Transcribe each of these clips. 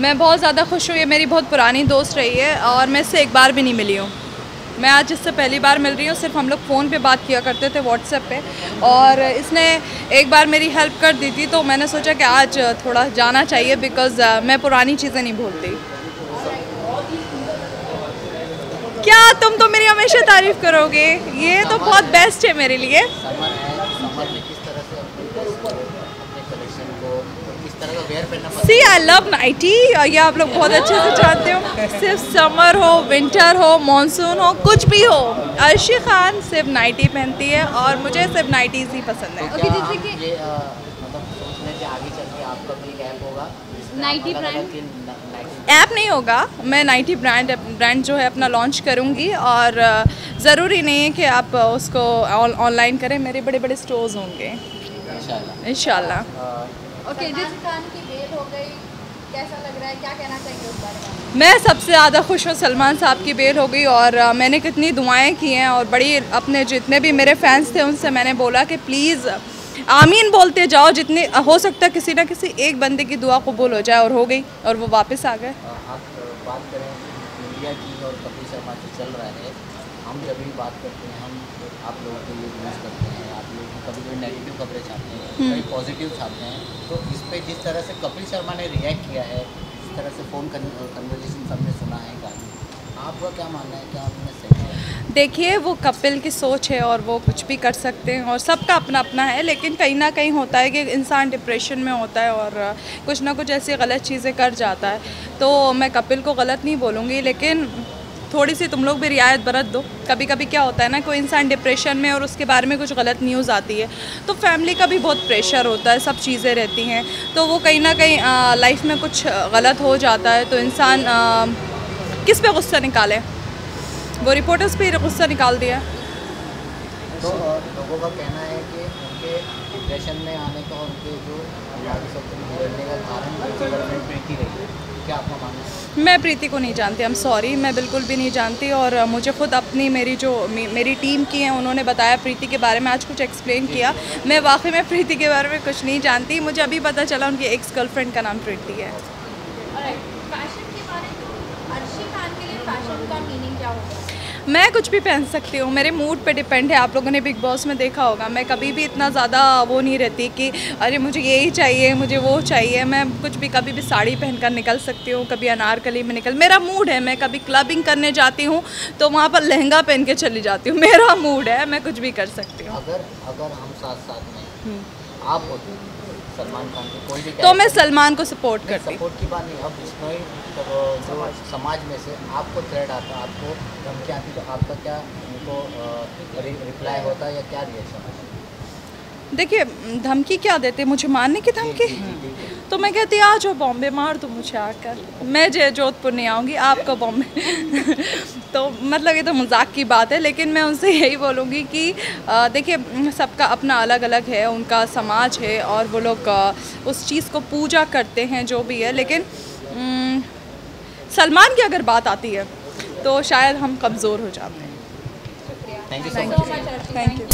मैं बहुत ज़्यादा खुश हूँ। ये मेरी बहुत पुरानी दोस्त रही है और मैं इससे एक बार भी नहीं मिली हूँ। मैं आज इससे पहली बार मिल रही हूँ। सिर्फ हम लोग फ़ोन पे बात किया करते थे व्हाट्सएप पे, और इसने एक बार मेरी हेल्प कर दी थी, तो मैंने सोचा कि आज थोड़ा जाना चाहिए, बिकॉज़ मैं पुरानी चीज़ें नहीं भूलती। क्या तुम तो मेरी हमेशा तारीफ़ करोगे, ये तो बहुत बेस्ट है मेरे लिए। सी आई लव नाइटी, ये आप लोग बहुत अच्छे से जानते हो। सिर्फ समर हो, विंटर हो, मानसून हो, कुछ भी हो, अर्शी खान सिर्फ नाइटी पहनती है और मुझे सिर्फ नाइटीज़ ही पसंद है। ओके, जैसे कि ये मतलब सोचने के आगे चल के आपका भी एक ऐप होगा नाइटी ब्रांड? ऐप नहीं होगा, मैं नाइटी ब्रांड जो है अपना लॉन्च करूँगी, और ज़रूरी नहीं है कि आप उसको ऑनलाइन करें, मेरे बड़े बड़े स्टोर्स होंगे इंशाल्लाह। ओके, जिस खान की बेल हो गई, कैसा लग रहा है, क्या कहना चाहेंगे उस बारे में? मैं सबसे ज़्यादा खुश हूँ, सलमान साहब की बेल हो गई, और मैंने कितनी दुआएं की हैं, और बड़ी अपने जितने भी मेरे फैंस थे उनसे मैंने बोला कि प्लीज़ आमीन बोलते जाओ, जितने हो सकता किसी ना किसी एक बंदे की दुआ कबूल हो जाए, और हो गई, और वो वापस आ गए। आप बात करें इंडिया की और कपिल शर्मा जो चल रहा है, हम जब भी बात करते हैं, हम आप लोगों के लिए यूज़ करते हैं, आप लोग कभी कभी नेगेटिव खबरें छापते हैं, कभी पॉजिटिव छापते हैं, तो इस पर जिस तरह से कपिल शर्मा ने रिएक्ट किया है, जिस तरह से फ़ोन कन्वर्सेशन सबने सुना है गाली, आपका क्या मानना है, क्या उन्होंने सही है? देखिए, वो कपिल की सोच है और वो कुछ भी कर सकते हैं, और सबका अपना अपना है, लेकिन कहीं ना कहीं होता है कि इंसान डिप्रेशन में होता है और कुछ ना कुछ ऐसी गलत चीज़ें कर जाता है। तो मैं कपिल को गलत नहीं बोलूँगी, लेकिन थोड़ी सी तुम लोग भी रियायत बरत दो। कभी कभी क्या होता है ना, कोई इंसान डिप्रेशन में और उसके बारे में कुछ गलत न्यूज़ आती है, तो फैमिली का भी बहुत प्रेशर होता है, सब चीज़ें रहती हैं, तो वो कहीं ना कहीं लाइफ में कुछ गलत हो जाता है, तो इंसान किस पे गुस्सा निकाले? वो रिपोर्टर्स पे गुस्सा निकाल दिया। तो लोगों का कहना है कि उनके डिप्रेशन में आने का, उनके जो बिगड़ने का कारण प्रीति रही है, क्या आपका मानना है? मैं प्रीति को नहीं जानती, आई एम सॉरी, मैं बिल्कुल भी नहीं जानती, और मुझे खुद अपनी मेरी टीम की हैं, उन्होंने बताया प्रीति के बारे में, आज कुछ एक्सप्लेन किया। मैं वाकई में प्रीति के बारे में कुछ नहीं जानती, मुझे अभी पता चला उनकी एक्स गर्लफ्रेंड का नाम प्रीति है। मैं कुछ भी पहन सकती हूँ, मेरे मूड पे डिपेंड है। आप लोगों ने बिग बॉस में देखा होगा, मैं कभी भी इतना ज़्यादा वो नहीं रहती कि अरे मुझे यही चाहिए, मुझे वो चाहिए। मैं कुछ भी, कभी भी साड़ी पहनकर निकल सकती हूँ, कभी अनारकली में मेरा मूड है। मैं कभी क्लबिंग करने जाती हूँ तो वहाँ पर लहंगा पहन के चली जाती हूँ, मेरा मूड है, मैं कुछ भी कर सकती हूँ। अगर हम साथ में आप होते सलमान खान के कोई भी, तो मैं सलमान को सपोर्ट करती। सपोर्ट की बात नहीं, अब इसमें जो समाज में से आपको थ्रेड आता, आपको धमकी आती, तो आपका क्या उनको रिप्लाई होता या क्या रिएक्शन? देखिए, धमकी क्या देते, मुझे मारने की धमकी, तो मैं कहती आ जाओ बॉम्बे, मार दो मुझे आकर, मैं जोधपुर नहीं आऊँगी, आपका बॉम्बे। तो मतलब ये तो मजाक की बात है, लेकिन मैं उनसे यही बोलूँगी कि देखिए, सबका अपना अलग अलग है, उनका समाज है, और वो लोग उस चीज़ को पूजा करते हैं, जो भी है। लेकिन सलमान की अगर बात आती है तो शायद हम कमज़ोर हो जाते हैं। Thank you so much. Thank you.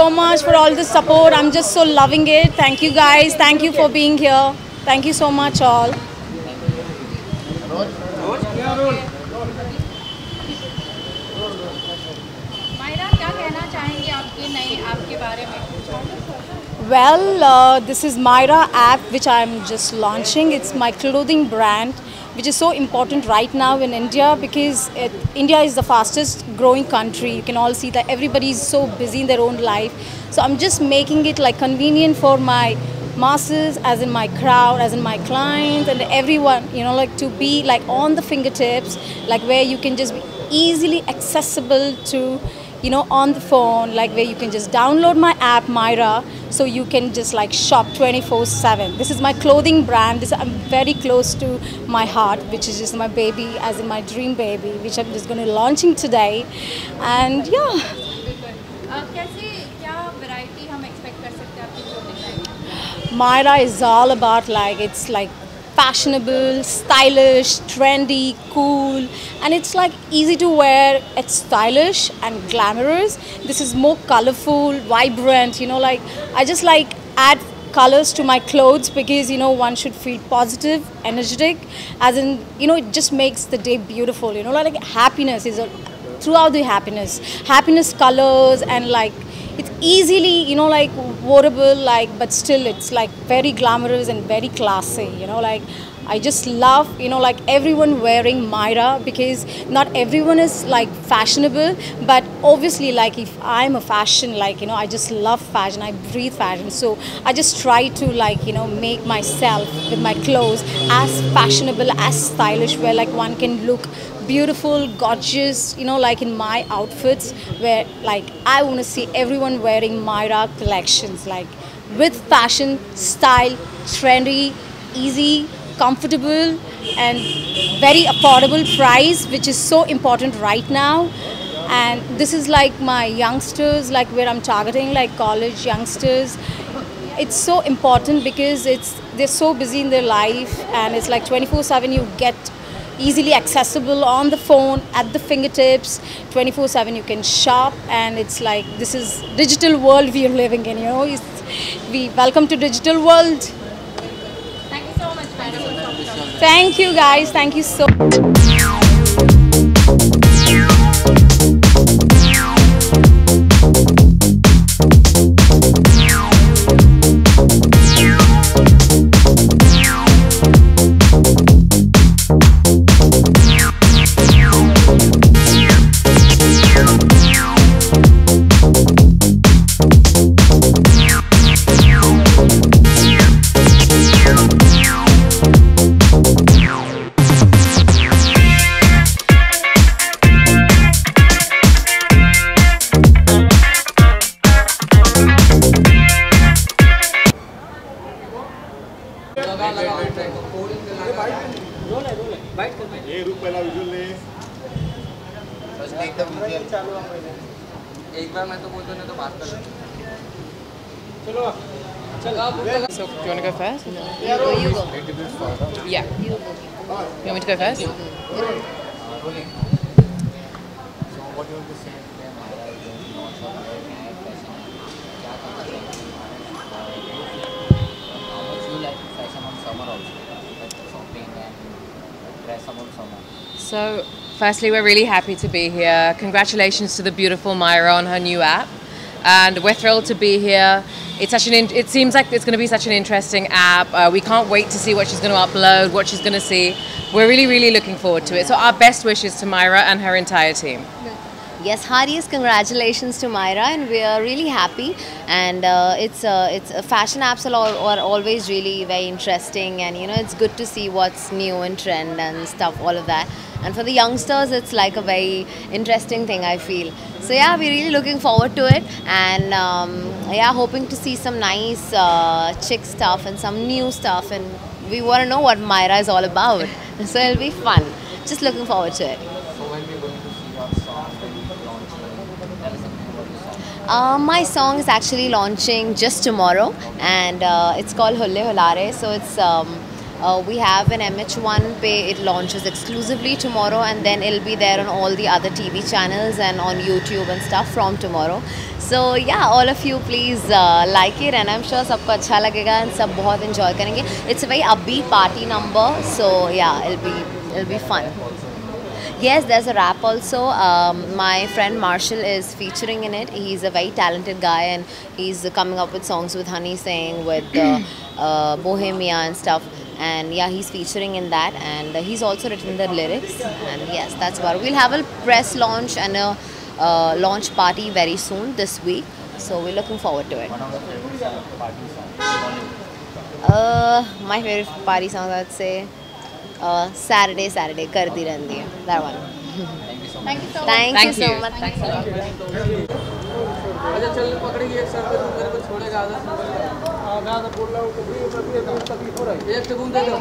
so much for all the support. I'm just so loving it. Thank you guys. Thank you for being here. Thank you so much all. Myra क्या कहना चाहेंगे आपके नए ऐप के बारे में? Well, this is Myra app which I'm just launching. It's my clothing brand, which is so important right now in India because India is the fastest growing country. You can all see that everybody is so busy in their own life. So I'm just making it like convenient for my masses, as in my crowd, as in my clients and everyone, you know, like to be like on the fingertips, like where you can just be easily accessible to, you know, on the phone, like where you can just download my app Myra, so you can just like shop 24/7. This is my clothing brand. This I'm very close to my heart, which is just my baby, as in my dream baby, which I'm just going to launching today. And yeah, कैसे क्या variety हम expect कर सकते हैं आपकी clothing line में? Myra is all about like it's like fashionable, stylish, trendy, cool, and it's like easy to wear. It's stylish and glamorous. This is more colorful, vibrant, you know, like I just like add colors to my clothes because, you know, one should feel positive, energetic, as in, you know, it just makes the day beautiful, you know, like happiness is throughout the happiness colors, and like it's easily, you know, like wearable, like, but still it's like very glamorous and very classy, you know, like I just love, you know, like everyone wearing Myra because not everyone is like fashionable, but obviously like if I'm a fashion, like, you know, I just love fashion, I breathe fashion, so I just try to like, you know, make myself with my clothes as fashionable, as stylish, where like one can look beautiful, gorgeous, you know, like in my outfits, where like I want to see everyone wearing Myra collections, like with fashion, style, trendy, easy, comfortable, and very affordable price, which is so important right now. And this is like my youngsters, like where I'm targeting like college youngsters. It's so important because they're so busy in their life, and it's like 24/7 you get easily accessible on the phone, at the fingertips, 24/7 you can shop, and it's like this is digital world we are living in, you know. We welcome to digital world. Thank you so much, madam. Thank you guys, thank you so एक बार मैं तो बोलता नहीं तो बात कर So, do you want to go first? You go. Yeah. You want me to go first? rolling. So what do you want to say today, Myra? You going to launch your name, fashion? क्या करना चाहिए? How much you like fashion on summer also, like shopping and dress up on summer? So, firstly, we're really happy to be here. Congratulations to the beautiful Myra on her new app. And we're thrilled to be here. It seems like it's going to be such an interesting app. We can't wait to see what she's going to upload, what she's going to see. We're really, really looking forward to it. So our best wishes to Myra and her entire team. Yes, heartiest congratulations to Myra, and we are really happy. And it's fashion apps are always really very interesting, and you know it's good to see what's new and trend and stuff, all of that. And for the youngsters, it's like a very interesting thing, I feel. So yeah, we're really looking forward to it, and yeah, hoping to see some nice chick stuff and some new stuff, and we want to know what Myra is all about. So it'll be fun. Just looking forward to it. So when we're going to see your song when you launch, tell us something about your song. My song is actually launching just tomorrow, and it's called Hulle Hulare. So it's We have an MH1 pay. It launches exclusively tomorrow, and then it'll be there on all the other TV channels and on YouTube and stuff from tomorrow. So yeah, all of you please like it, and I'm sure सबको अच्छा लगेगा and सब बहुत enjoy करेंगे. It's a very upbeat party number, so yeah, it'll be fun. Yes, there's a rap also. My friend Marshall is featuring in it. He's a very talented guy, and he's coming up with songs with Honey Singh, with Bohemia and stuff. And yeah, he's featuring in that, and he's also written the lyrics. And yes, that's about it. We'll have a press launch and a launch party very soon this week. So we're looking forward to it. One of the favorite party songs? My favorite party song, I'd say Saturday Kardi Randi. That one. Thank you so much. Thank you so much Thank you so much. अच्छा चल पकड़ेगी एक sir पे तू मेरे को छोड़ेगा आधा बोल रहा हूँ तो भी एक सेकंड दे दो